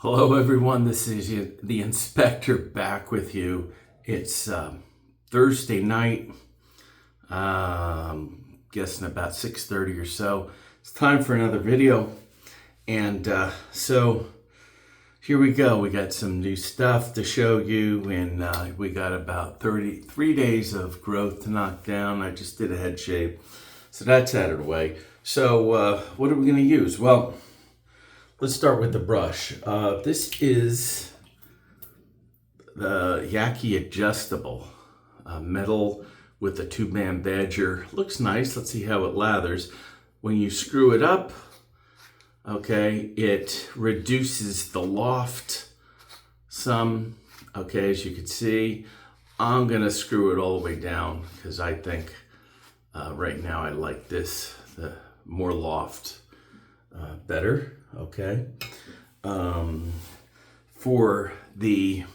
Hello everyone, this is the inspector back with you. It's Thursday night, guessing about 6:30 or so. It's time for another video, and so here we go. We got some new stuff to show you, and we got about 33 days of growth to knock down. I just did a head shave, so that's out of the way. So what are we going to use? Well, let's start with the brush. This is the Yaki adjustable metal with a 2-band badger. Looks nice. Let's see how it lathers. When you screw it up, okay, it reduces the loft some. Okay, as you can see, I'm gonna screw it all the way down because I think right now I like this, the more loft better. Okay. For the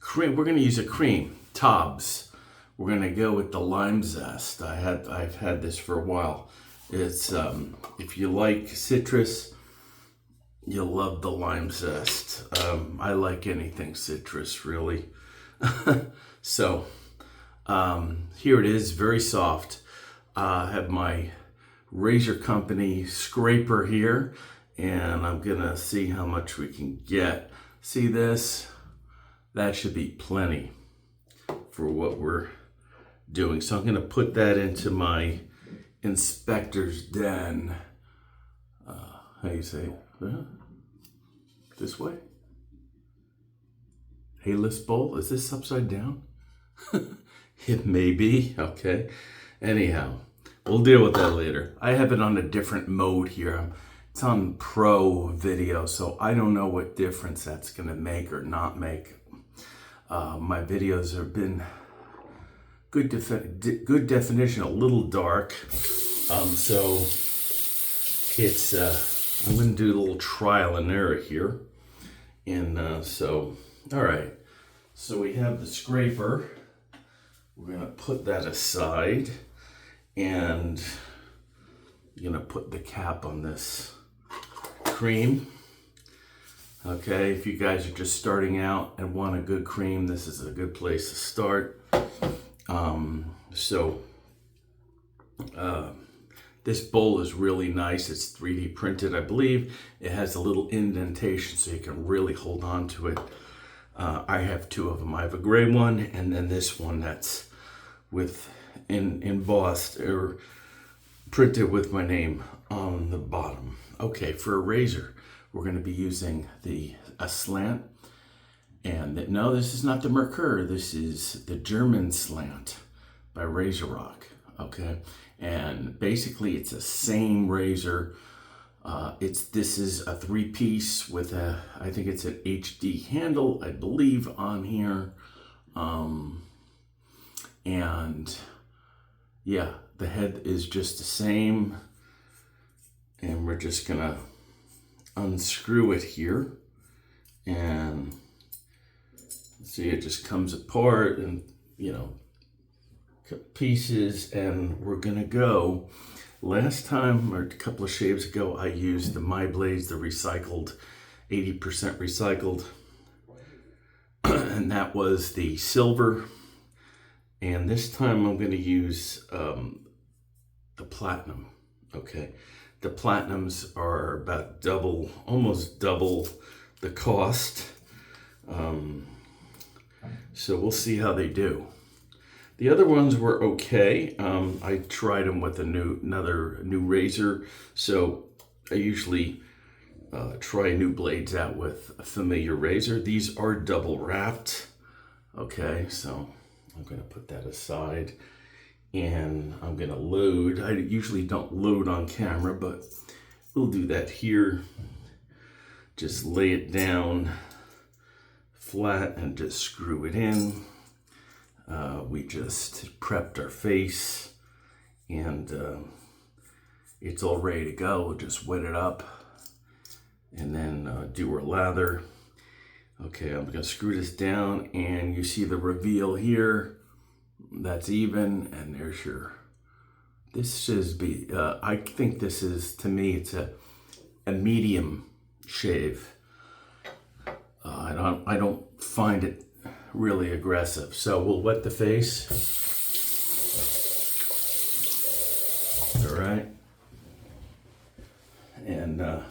cream, we're going to use a cream, Tobs. We're going to go with the lime zest. I've had this for a while. It's if you like citrus, you'll love the lime zest. I like anything citrus, really. So here it is, very soft. I have my Razor Company scraper here, and I'm gonna see how much we can get. See this? That should be plenty for what we're doing. So I'm gonna put that into my inspector's den. How you say it? This way? Hayless bowl? Is this upside down? It may be. Okay. Anyhow, we'll deal with that later. I have it on a different mode here. It's on Pro video, so I don't know what difference that's going to make or not make. My videos have been good definition, a little dark. So it's I'm going to do a little trial and error here. And so, all right. So we have the scraper. We're going to put that aside. And you're gonna put the cap on this cream. Okay, if you guys are just starting out and want a good cream, this is a good place to start. This bowl is really nice. It's 3D printed, I believe. It has a little indentation so you can really hold on to it. I have two of them. I have a gray one and then this one that's with embossed or printed with my name on the bottom. Okay, for a razor, we're going to be using a Slant. And no, this is not the Merkur. This is the German Slant by Razorock. Okay, and basically it's the same razor. This is a 3-piece with I think it's an HD handle, I believe, on here. And yeah, the head is just the same, and we're just gonna unscrew it here, and see, it just comes apart and, you know, pieces, and we're gonna go. Last time, or a couple of shaves ago, I used the My Blades, the recycled, 80% recycled, and that was the silver. And this time I'm going to use the platinum. Okay, the platinums are about double, almost double the cost. So we'll see how they do. The other ones were okay. I tried them with another new razor. So I usually try new blades out with a familiar razor. These are double wrapped. Okay, so I'm going to put that aside, and I'm going to load. I usually don't load on camera, but we'll do that here. Just lay it down flat and just screw it in. We just prepped our face, and it's all ready to go. We'll just wet it up and then do our lather. Okay, I'm gonna screw this down, and you see the reveal here. That's even, and there's your, this should be, I think this is, to me, it's a medium shave. I don't find it really aggressive. So we'll wet the face. All right. And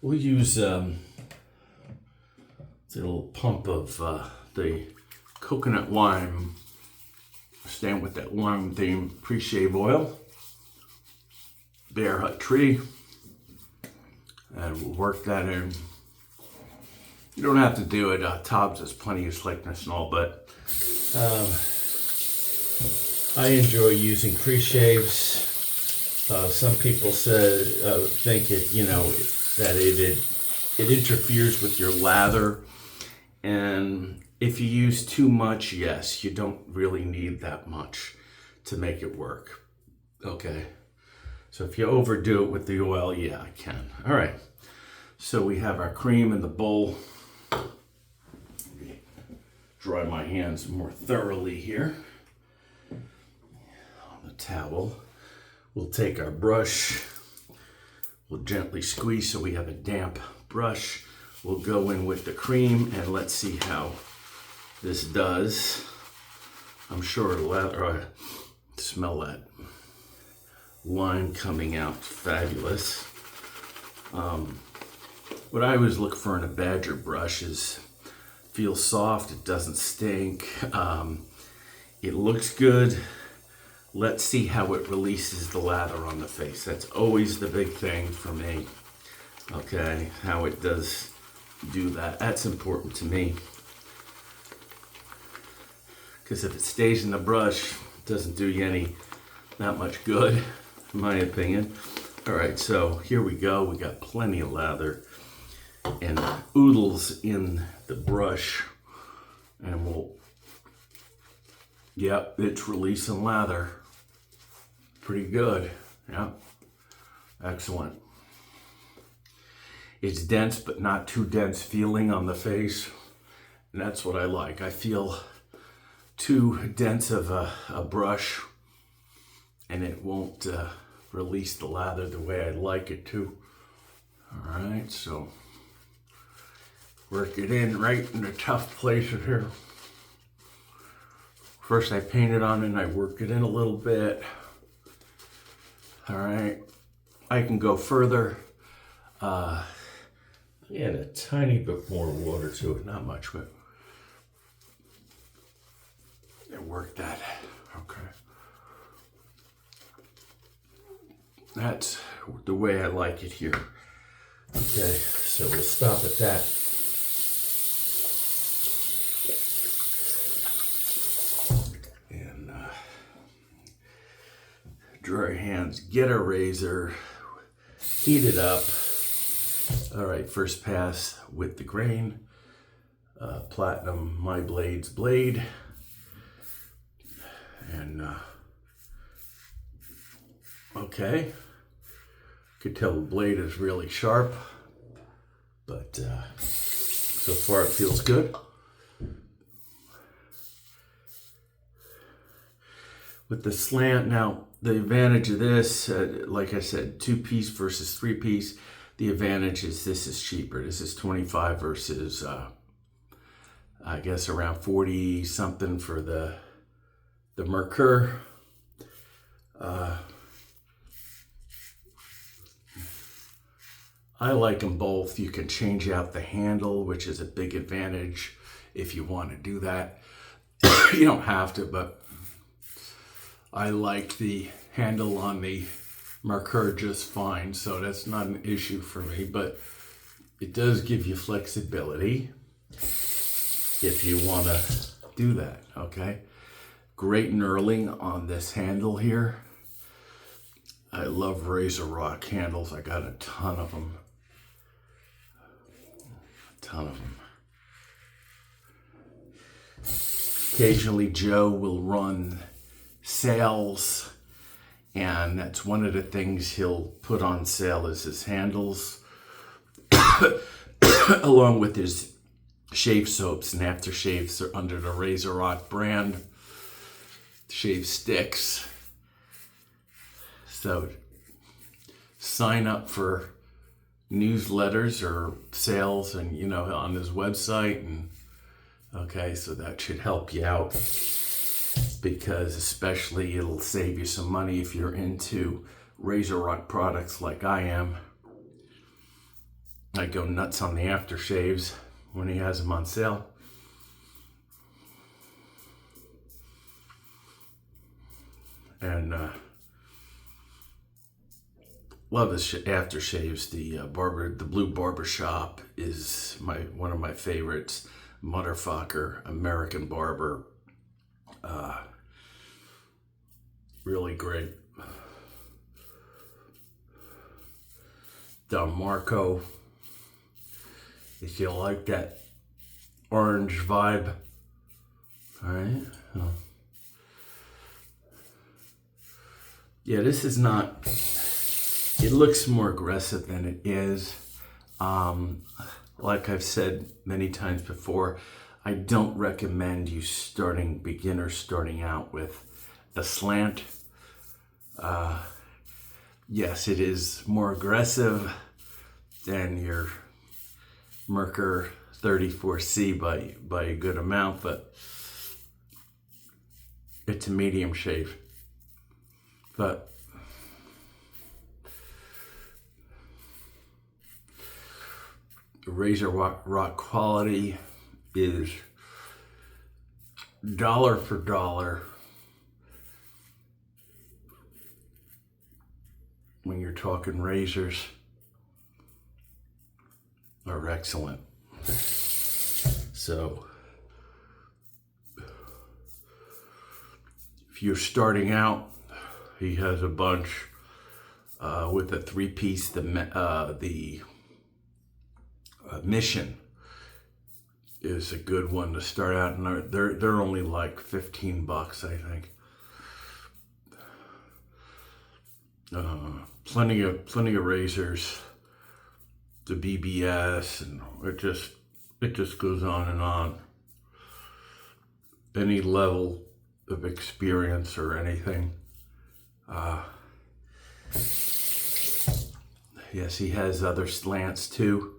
we'll use a little pump of the coconut lime, staying with that lime theme, pre-shave oil, Bear Hut Tree, and we'll work that in. You don't have to do it. Tobbs has plenty of slickness and all, but I enjoy using pre-shaves. Some people think it, that it interferes with your lather, and if you use too much, yes, you don't really need that much to make it work. Okay, so if you overdo it with the oil, yeah, I can. All right, so we have our cream in the bowl. Dry my hands more thoroughly here on the towel. We'll take our brush, we'll gently squeeze so we have a damp brush. We'll go in with the cream and let's see how this does. I'm sure it'll smell that lime coming out fabulous. What I always look for in a Badger brush is feels soft, it doesn't stink, it looks good. Let's see how it releases the lather on the face. That's always the big thing for me. Okay, how it does do that. That's important to me. Because if it stays in the brush, it doesn't do you that much good, in my opinion. All right, so here we go. We got plenty of lather and oodles in the brush, and yep, it's releasing lather. Pretty good, yeah, excellent. It's dense, but not too dense feeling on the face, and that's what I like. I feel too dense of a brush, and it won't release the lather the way I'd like it to. All right, so work it in right in the tough places here. First I paint it on and I work it in a little bit. All right, I can go further. Add a tiny bit more water to it, not much, but work that. Okay. That's the way I like it here. Okay, so we'll stop at that. And dry hands, get a razor, heat it up. All right, first pass with the grain, Platinum My Blade's blade. And okay, could tell the blade is really sharp, but so far it feels good. With the slant, now the advantage of this, like I said, 2-piece versus 3-piece, the advantage is this is cheaper. This is 25 versus I guess around 40 something for the Merkur. I like them both. You can change out the handle, which is a big advantage if you want to do that. You don't have to, but I like the handle on the Merkur just fine, so that's not an issue for me, but it does give you flexibility if you want to do that, okay? Great knurling on this handle here. I love Razorock handles. I got a ton of them. Occasionally Joe will run sales, and that's one of the things he'll put on sale is his handles along with his shave soaps and aftershaves are under the Razorock brand. Shave sticks. So sign up for newsletters or sales, and on his website, and okay, so that should help you out, because especially it'll save you some money if you're into Razorock products like I am. I go nuts on the aftershaves when he has them on sale. And love his aftershaves. The Blue Barbershop is one of my favorites. Motherfucker, American Barber. Really great. Don Marco. If you like that orange vibe. Alright. Oh. Yeah, this is not, it looks more aggressive than it is. Like I've said many times before, I don't recommend you beginners starting out with a slant. Yes, it is more aggressive than your Merkur 34C by a good amount, but it's a medium shave. But the Razorock quality is dollar for dollar when you're talking razors are excellent. So if you're starting out, he has a bunch with a 3-piece. The Mission is a good one to start out, and they're only like $15, I think. Plenty of razors, the BBS, and it just goes on and on. Any level of experience or anything. Yes, he has other slants too.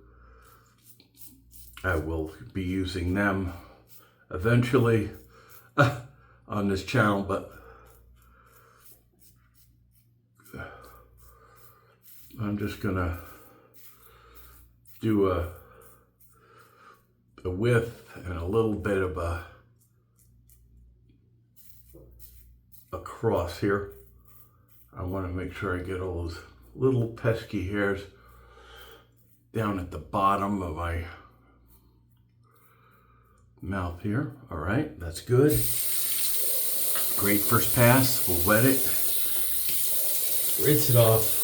I will be using them eventually on this channel, but I'm just gonna do a width and a little bit of a cross here. I want to make sure I get all those little pesky hairs down at the bottom of my mouth here. All right, that's good. Great first pass. We'll wet it. Rinse it off.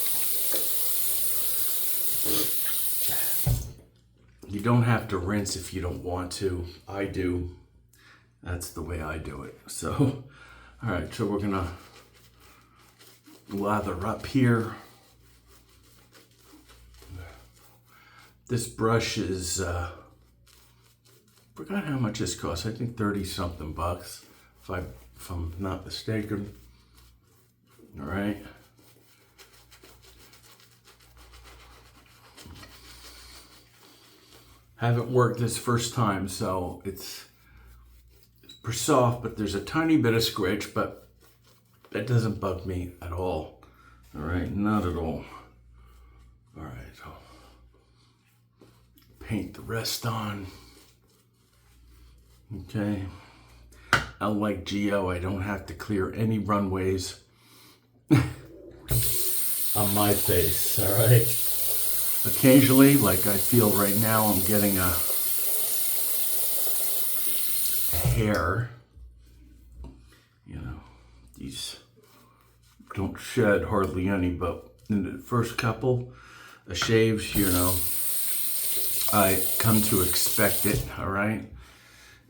You don't have to rinse if you don't want to. I do. That's the way I do it. So, all right, so we're gonna lather up here. This brush is, forgot how much this costs. I think 30-something bucks, if I'm not mistaken. All right. Haven't worked this first time, so it's pretty soft, but there's a tiny bit of scratch, but that doesn't bug me at all. All right, not at all. All right, so paint the rest on. Okay. Unlike Geo, I don't have to clear any runways on my face, all right? Occasionally, like I feel right now, I'm getting a hair. You know, these don't shed hardly any, but in the first couple of shaves, you know, I come to expect it, all right?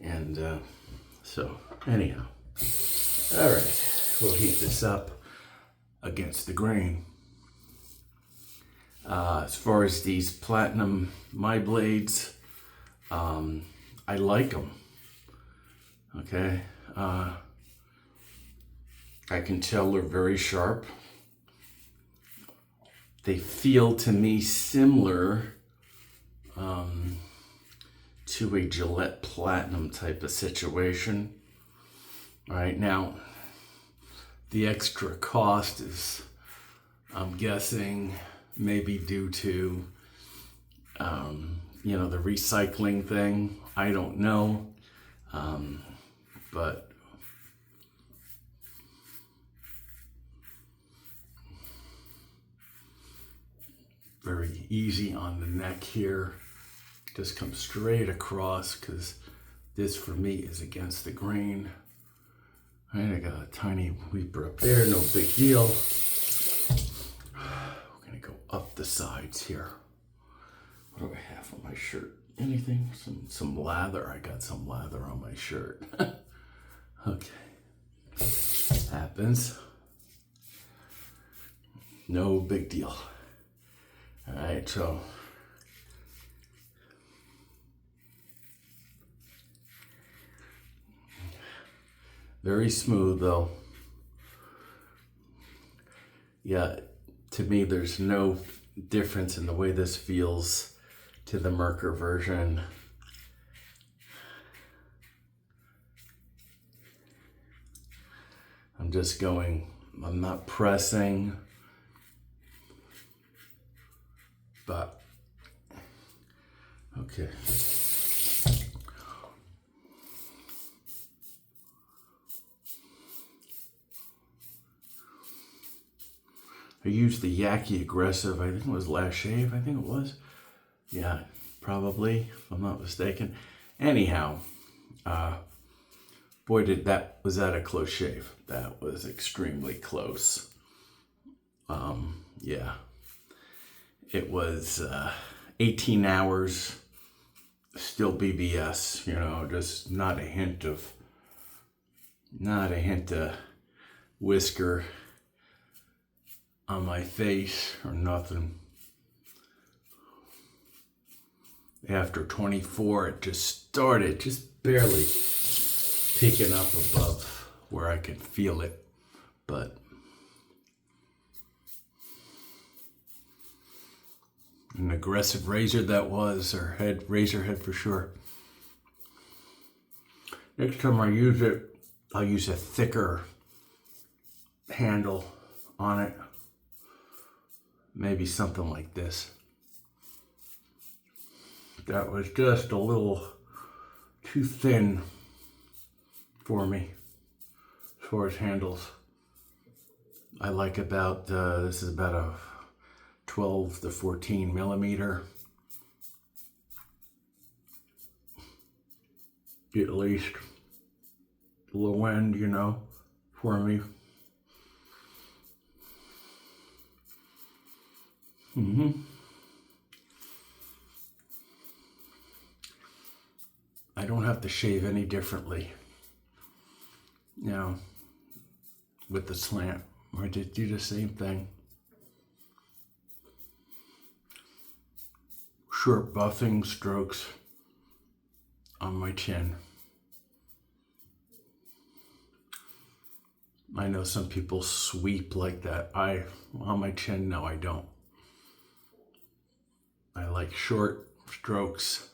And so, anyhow, all right, we'll heat this up against the grain. As far as these platinum My Blades, I like them. Okay, I can tell they're very sharp. they feel to me similar to a Gillette Platinum type of situation. All right, now the extra cost is, I'm guessing, maybe due to the recycling thing. I don't know, but very easy on the neck here. Just come straight across, because this for me is against the grain. All right, I got a tiny weeper up there, no big deal. We're gonna go up the sides here. What do I have on my shirt? Anything? Some lather. I got some lather on my shirt. Okay. Happens. No big deal. All right, so very smooth though. Yeah, to me there's no difference in the way this feels to the Merkur version. I'm just going, I'm not pressing, but okay. I used the Yaki Aggressive, I think it was last shave, I think it was. Yeah, probably, if I'm not mistaken. Anyhow, boy, was that a close shave. That was extremely close. Yeah, it was 18 hours, still BBS, just not a hint of whisker on my face or nothing. After 24, it just started just barely peeking up above where I could feel it, but an aggressive razor that was, or razor head for sure. Next time I use it, I'll use a thicker handle on it. Maybe something like this. That was just a little too thin for me as far as handles. I like about, this is about a 12 to 14 millimeter. At least low end, for me. I don't have to shave any differently. With the slant, I just do the same thing. Short buffing strokes on my chin. I know some people sweep like that. On my chin, no, I don't. I like short strokes.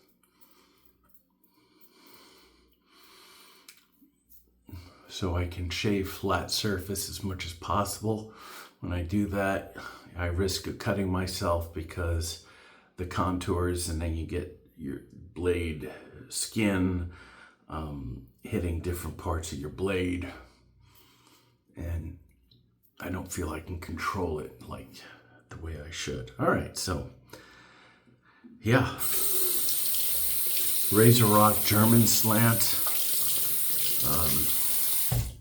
So I can shave flat surface as much as possible. When I do that, I risk cutting myself because the contours, and then you get your blade skin hitting different parts of your blade. And I don't feel I can control it like the way I should. All right, so yeah. Razorock German slant.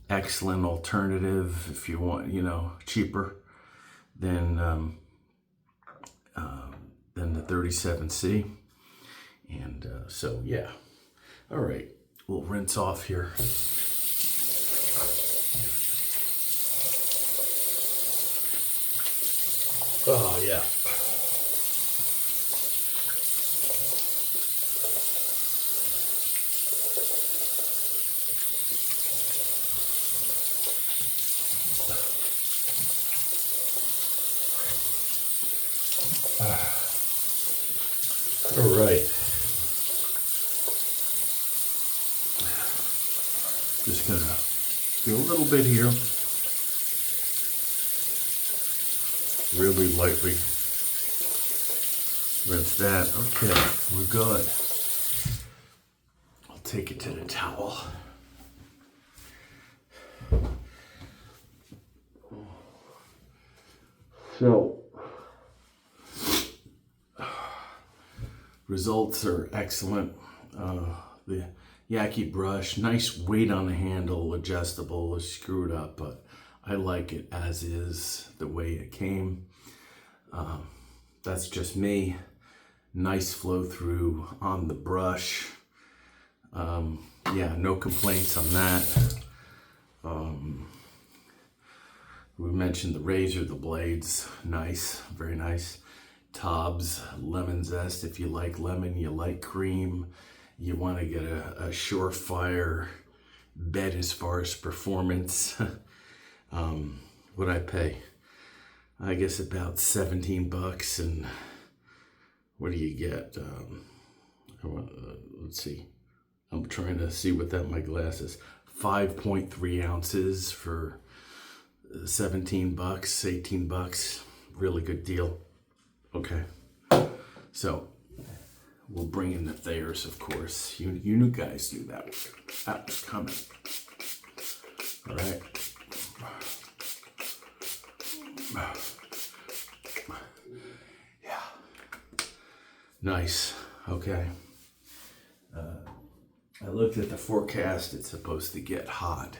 Excellent alternative if you want, cheaper than the 37C. And so, yeah. All right, we'll rinse off here. Oh, yeah. All right. Just gonna do a little bit here. Really lightly. Rinse that. Okay, we're good. I'll take it to the towel. So, results are excellent. The Yaki brush, nice weight on the handle, adjustable, is screwed up, but I like it as is, the way it came. That's just me. Nice flow through on the brush. Yeah, no complaints on that. We mentioned the razor, the blades, nice, very nice. Tobs, lemon zest, if you like lemon, you like cream, you want to get a surefire bet as far as performance. What'd I pay? I guess about 17 bucks, and what do you get? Let's see. I'm trying to see without my glasses. 5.3 ounces for 17 bucks, 18 bucks. Really good deal. Okay. So we'll bring in the Thayers, of course. You new guys knew that was coming. All right. Yeah. Nice. Okay. I looked at the forecast. It's supposed to get hot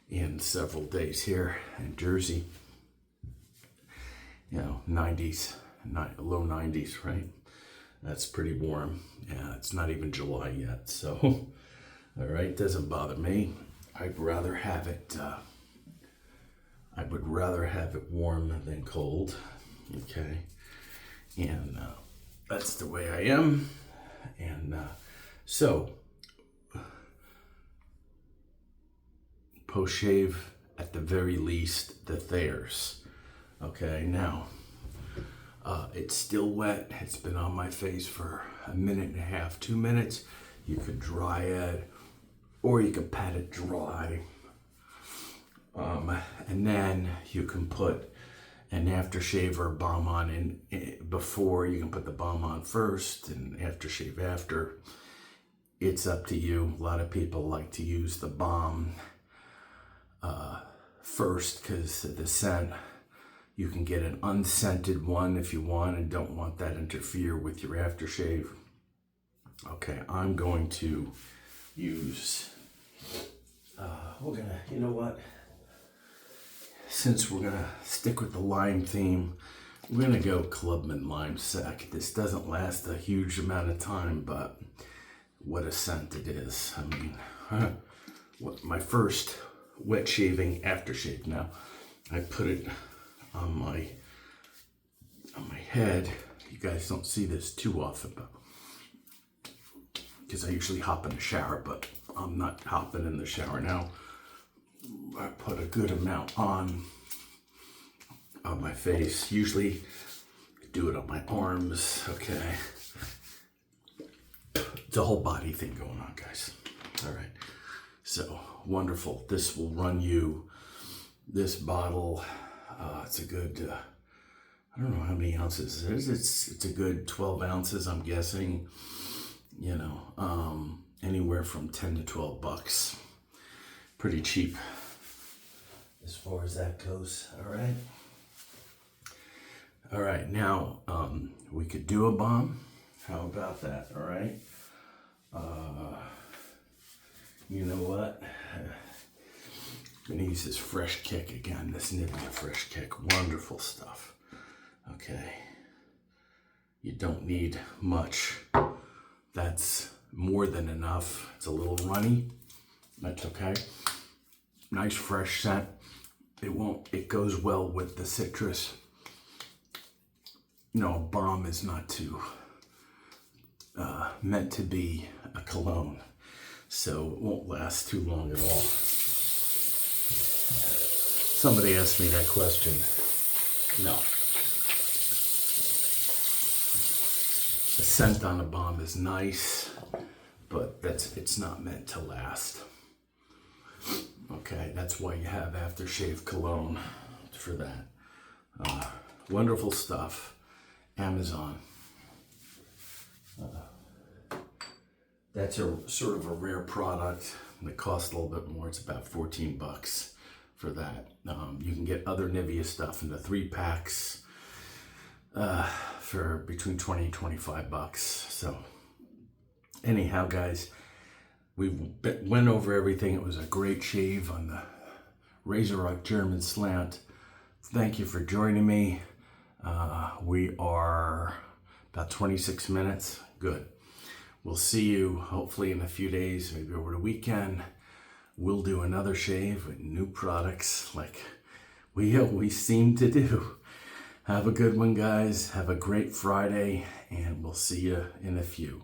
in several days here in Jersey. You know, 90s, low 90s, right? That's pretty warm. Yeah, it's not even July yet, so all right, doesn't bother me. I'd rather have it. I would rather have it warm than cold. Okay, and that's the way I am. And so post shave at the very least the Thayers. Okay, now it's still wet. It's been on my face for a minute and a half, 2 minutes. You could dry it, or you can pat it dry. And then you can put an aftershave or balm on in before. You can put the balm on first and aftershave after. It's up to you. A lot of people like to use the balm first because the scent. You can get an unscented one if you want and don't want that interfere with your aftershave. Okay, I'm going to use, you know what? Since we're gonna stick with the lime theme, we're gonna go Clubman Lime Sec. This doesn't last a huge amount of time, but what a scent it is. I mean, my first wet shaving aftershave. Now, I put it on my head. You guys don't see this too often, but because I usually hop in the shower, but I'm not hopping in the shower now. I put a good amount on my face. Usually I do it on my arms. Okay, it's a whole body thing going on, guys. All right, so wonderful. This will run you, this bottle, it's a good, I don't know how many ounces it is. It's a good 12 ounces, I'm guessing. You know, anywhere from 10 to 12 bucks. Pretty cheap as far as that goes. All right, now we could do a balm. How about that? All right. You know what? I'm gonna use this Fresh Kick again, this Nivea Fresh Kick. Wonderful stuff. Okay. You don't need much. That's more than enough. It's a little runny. That's okay. Nice fresh scent. It goes well with the citrus. No, balm is not meant to be a cologne. So it won't last too long at all. Somebody asked me that question. No. The scent on a bomb is nice, but it's not meant to last. Okay, that's why you have aftershave cologne for that. Wonderful stuff. Amazon. That's a sort of a rare product. It costs a little bit more. It's about $14 for that. You can get other Nivea stuff in the 3-packs for between $20 and $25. So anyhow, guys, we went over everything. It was a great shave on the Razorock German Slant. Thank you for joining me. We are about 26 minutes. Good. We'll see you hopefully in a few days, maybe over the weekend. We'll do another shave with new products like we always seem to do. Have a good one, guys. Have a great Friday, and we'll see you in a few.